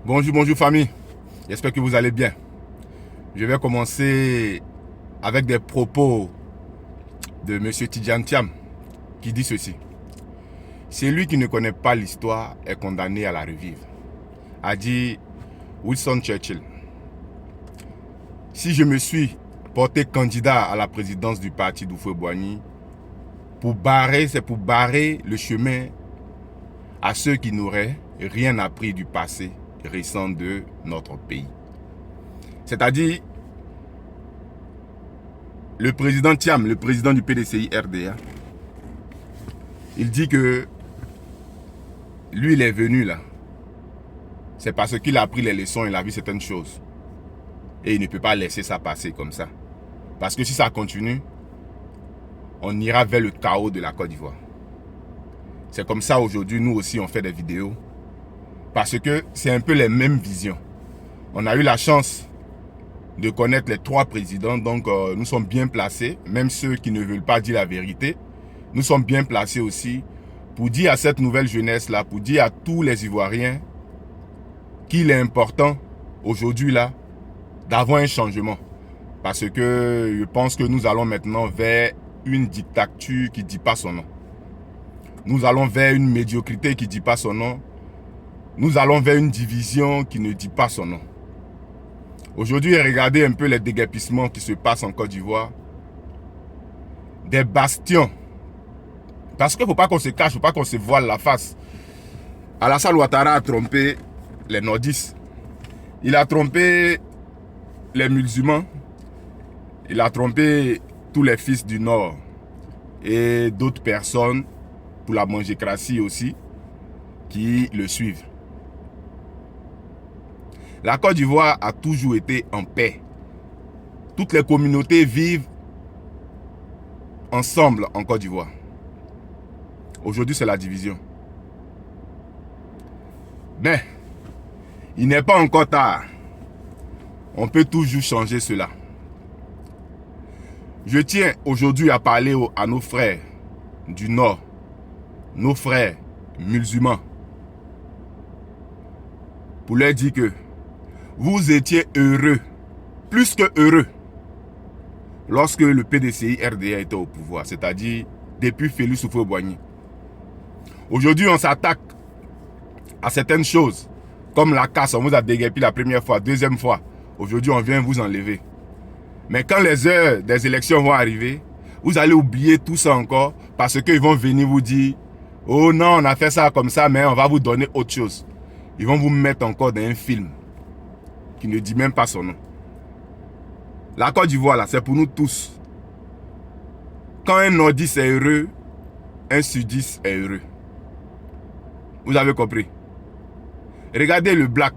Bonjour famille, j'espère que vous allez bien. Je vais commencer avec des propos de M. Tidjane Thiam qui dit ceci. Celui qui ne connaît pas l'histoire est condamné à la revivre, a dit Winston Churchill. Si je me suis porté candidat à la présidence du parti d'Houphouët-Boigny, c'est pour barrer le chemin à ceux qui n'auraient rien appris du passé récent de notre pays. C'est-à-dire, le président Thiam, le président du PDCI RDA, il dit que lui, il est venu là. C'est parce qu'il a appris les leçons, il a vu certaines choses. Et il ne peut pas laisser ça passer comme ça. Parce que si ça continue, on ira vers le chaos de la Côte d'Ivoire. C'est comme ça aujourd'hui, nous aussi, on fait des vidéos. Parce que c'est un peu les mêmes visions. On a eu la chance de connaître les trois présidents, donc nous sommes bien placés, même ceux qui ne veulent pas dire la vérité, nous sommes bien placés aussi pour dire à cette nouvelle jeunesse-là, pour dire à tous les Ivoiriens qu'il est important aujourd'hui là d'avoir un changement. Parce que je pense que nous allons maintenant vers une dictature qui ne dit pas son nom. Nous allons vers une médiocrité qui ne dit pas son nom. Nous allons vers une division qui ne dit pas son nom. Aujourd'hui, regardez un peu les déguerpissements qui se passent en Côte d'Ivoire. Des bastions. Parce qu'il ne faut pas qu'on se cache, il ne faut pas qu'on se voile la face. Alassane Ouattara a trompé les nordistes. Il a trompé les musulmans. Il a trompé tous les fils du Nord. Et d'autres personnes, pour la mangécratie aussi, qui le suivent. La Côte d'Ivoire a toujours été en paix. Toutes les communautés vivent ensemble en Côte d'Ivoire. Aujourd'hui, c'est la division. Mais, il n'est pas encore tard. On peut toujours changer cela. Je tiens aujourd'hui à parler à nos frères du Nord, nos frères musulmans, pour leur dire que vous étiez heureux, plus que heureux, lorsque le PDCI RDA était au pouvoir, c'est-à-dire depuis Félix Houphouët-Boigny. Aujourd'hui, on s'attaque à certaines choses, comme la casse, on vous a déguerpi la première fois, deuxième fois. Aujourd'hui, on vient vous enlever. Mais quand les heures des élections vont arriver, vous allez oublier tout ça encore, parce qu'ils vont venir vous dire, oh non, on a fait ça comme ça, mais on va vous donner autre chose. Ils vont vous mettre encore dans un film qui ne dit même pas son nom. La Côte d'Ivoire, là, c'est pour nous tous. Quand un nordiste est heureux, un sudiste est heureux. Vous avez compris? Regardez le black.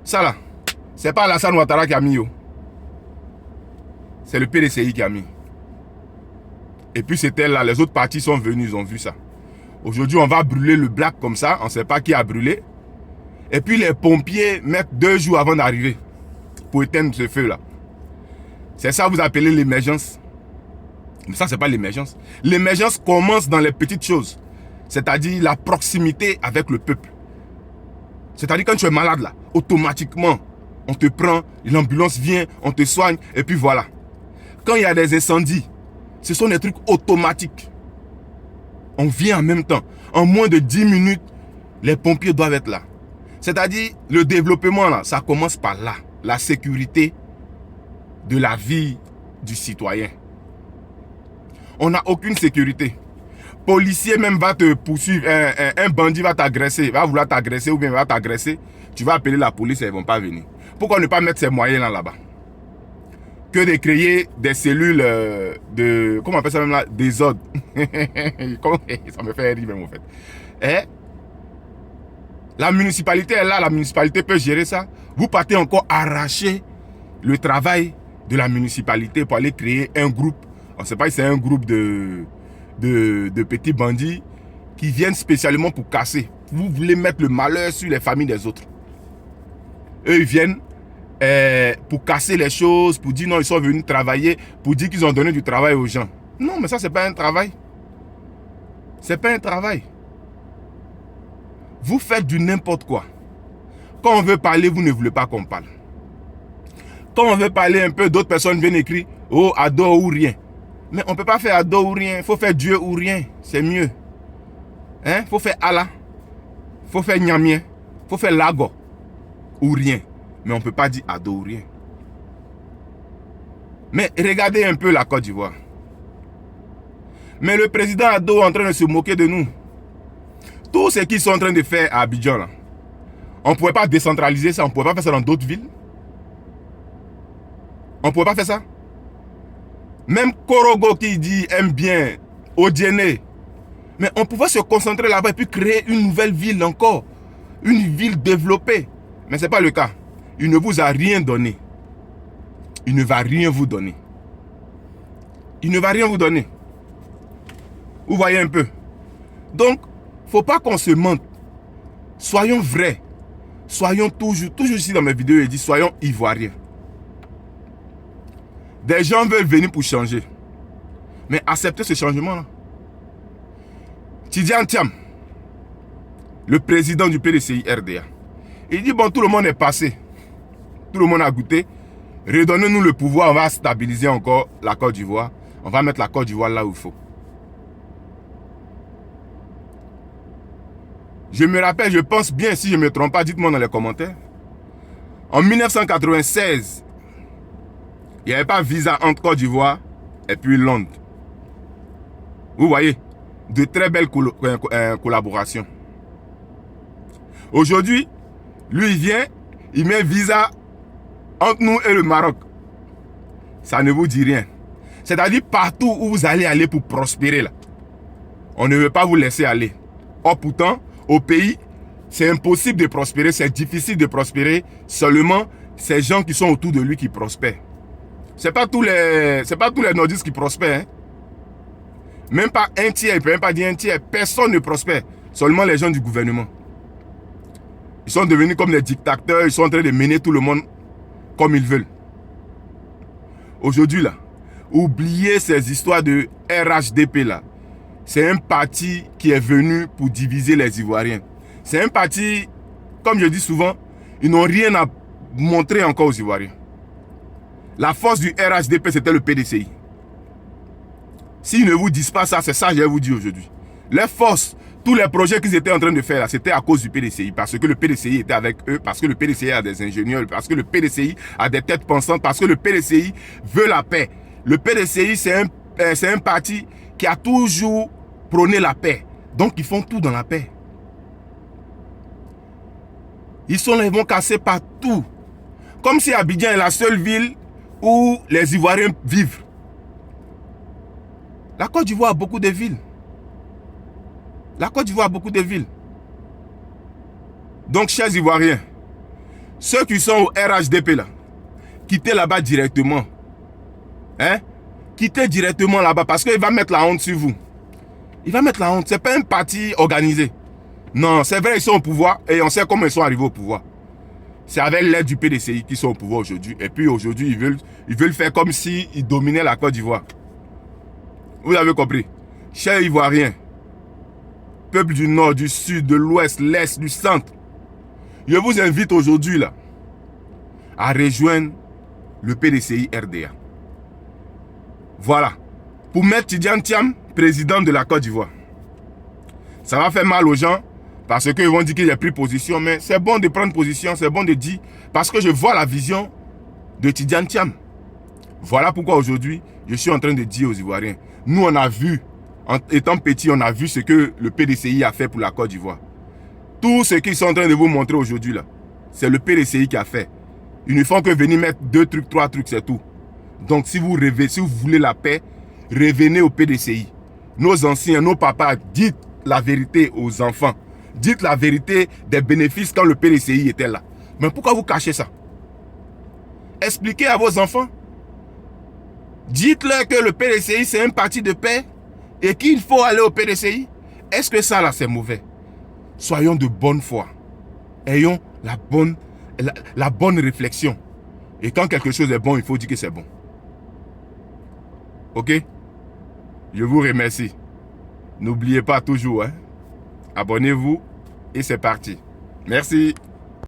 Ça là, c'est pas Alassane Ouattara qui a mis. C'est le PDCI qui a mis. Et puis c'était là, les autres partis sont venus, ils ont vu ça. Aujourd'hui, on va brûler le black comme ça, on ne sait pas qui a brûlé. Et puis les pompiers mettent 2 jours avant d'arriver pour éteindre ce feu-là. C'est ça que vous appelez l'émergence. Mais ça, ce n'est pas l'émergence. L'émergence commence dans les petites choses. C'est-à-dire la proximité avec le peuple. C'est-à-dire quand tu es malade là, automatiquement, on te prend, l'ambulance vient, on te soigne, et puis voilà. Quand il y a des incendies, ce sont des trucs automatiques. On vient en même temps. En moins de 10 minutes, les pompiers doivent être là. C'est-à-dire, le développement, là, ça commence par là. La sécurité de la vie du citoyen. On n'a aucune sécurité. Policier même va te poursuivre. Un bandit va t'agresser, va vouloir t'agresser ou bien va t'agresser. Tu vas appeler la police et ils ne vont pas venir. Pourquoi ne pas mettre ces moyens là-bas? Que de créer des cellules de... Comment on appelle ça même là? Des ordres. Ça me fait rire même en fait. Et la municipalité est là, la municipalité peut gérer ça. Vous partez encore arracher le travail de la municipalité pour aller créer un groupe. On ne sait pas si c'est un groupe de petits bandits qui viennent spécialement pour casser. Vous voulez mettre le malheur sur les familles des autres. Eux, ils viennent pour casser les choses, pour dire non, ils sont venus travailler, pour dire qu'ils ont donné du travail aux gens. Non, mais ça, c'est pas un travail. C'est pas un travail. Vous faites du n'importe quoi. Quand on veut parler, vous ne voulez pas qu'on parle. Quand on veut parler un peu, d'autres personnes viennent écrire « Oh, ado ou rien ». Mais on ne peut pas faire ado ou rien. Il faut faire Dieu ou rien. C'est mieux. Il faut faire Allah. Il faut faire Nyamien. Il faut faire Lago ou rien. Mais on ne peut pas dire ado ou rien. Mais regardez un peu la Côte d'Ivoire. Mais le président Ado est en train de se moquer de nous. Tout ce qu'ils sont en train de faire à Abidjan, là, on ne pouvait pas décentraliser ça. On ne pouvait pas faire ça dans d'autres villes. On ne pouvait pas faire ça. Même Korogo qui dit aime bien Odiene. Mais on pouvait se concentrer là-bas et puis créer une nouvelle ville encore. Une ville développée. Mais ce n'est pas le cas. Il ne vous a rien donné. Il ne va rien vous donner. Il ne va rien vous donner. Vous voyez un peu. Donc, il ne faut pas qu'on se mente. Soyons vrais. Soyons toujours ici dans mes vidéos, je dis soyons ivoiriens. Des gens veulent venir pour changer. Mais acceptez ce changement-là. Tidjane Thiam, le président du PDCI RDA, il dit bon, tout le monde est passé. Tout le monde a goûté. Redonnez-nous le pouvoir, on va stabiliser encore la Côte d'Ivoire. On va mettre la Côte d'Ivoire là où il faut. Je me rappelle, je pense bien, si je ne me trompe pas, dites-moi dans les commentaires. En 1996, il n'y avait pas visa entre Côte d'Ivoire et puis Londres. Vous voyez, de très belles collaborations. Aujourd'hui, lui, il vient, il met visa entre nous et le Maroc. Ça ne vous dit rien. C'est-à-dire partout où vous allez aller pour prospérer, là, on ne veut pas vous laisser aller. Or pourtant, au pays, c'est impossible de prospérer, c'est difficile de prospérer. Seulement, ces gens qui sont autour de lui qui prospèrent. Ce n'est pas tous les nordistes qui prospèrent. Hein. Même pas un tiers, il ne peut même pas dire un tiers. Personne ne prospère. Seulement les gens du gouvernement. Ils sont devenus comme des dictateurs. Ils sont en train de mener tout le monde comme ils veulent. Aujourd'hui, là, oubliez ces histoires de RHDP, là. C'est un parti qui est venu pour diviser les Ivoiriens. C'est un parti, comme je dis souvent, ils n'ont rien à montrer encore aux Ivoiriens. La force du RHDP, c'était le PDCI. S'ils ne vous disent pas ça, c'est ça que je vais vous dire aujourd'hui. Les forces, tous les projets qu'ils étaient en train de faire là, c'était à cause du PDCI. Parce que le PDCI était avec eux, parce que le PDCI a des ingénieurs, parce que le PDCI a des têtes pensantes, parce que le PDCI veut la paix. Le PDCI, c'est un parti qui a toujours prôné la paix. Donc, ils font tout dans la paix. Ils sont là, ils vont casser partout. Comme si Abidjan est la seule ville où les Ivoiriens vivent. La Côte d'Ivoire a beaucoup de villes. La Côte d'Ivoire a beaucoup de villes. Donc, chers Ivoiriens, ceux qui sont au RHDP là, quittez là-bas directement. Hein? Quittez directement là-bas parce qu'il va mettre la honte sur vous. Il va mettre la honte. Ce n'est pas un parti organisé. Non, c'est vrai, ils sont au pouvoir et on sait comment ils sont arrivés au pouvoir. C'est avec l'aide du PDCI qu'ils sont au pouvoir aujourd'hui. Et puis aujourd'hui, ils veulent faire comme s'ils dominaient la Côte d'Ivoire. Vous avez compris? Chers Ivoiriens, peuple du Nord, du Sud, de l'Ouest, l'Est, du Centre, je vous invite aujourd'hui là à rejoindre le PDCI RDA. Voilà. Pour mettre Tidjane Thiam, président de la Côte d'Ivoire. Ça va faire mal aux gens parce qu'ils vont dire qu'il a pris position, mais c'est bon de prendre position, c'est bon de dire, parce que je vois la vision de Tidjane Thiam. Voilà pourquoi aujourd'hui, je suis en train de dire aux Ivoiriens, nous on a vu, en étant petits, on a vu ce que le PDCI a fait pour la Côte d'Ivoire. Tout ce qu'ils sont en train de vous montrer aujourd'hui là, c'est le PDCI qui a fait. Ils ne font que venir mettre 2 trucs, 3 trucs, c'est tout. Donc si vous rêvez, si vous voulez la paix, revenez au PDCI. Nos anciens, nos papas, dites la vérité aux enfants. Dites la vérité des bénéfices quand le PDCI était là. Mais pourquoi vous cachez ça? Expliquez à vos enfants. Dites-leur que le PDCI c'est un parti de paix et qu'il faut aller au PDCI. Est-ce que ça là c'est mauvais? Soyons de bonne foi. Ayons la bonne réflexion. Et quand quelque chose est bon, il faut dire que c'est bon. Ok? Je vous remercie. N'oubliez pas toujours, hein? Abonnez-vous, et c'est parti. Merci.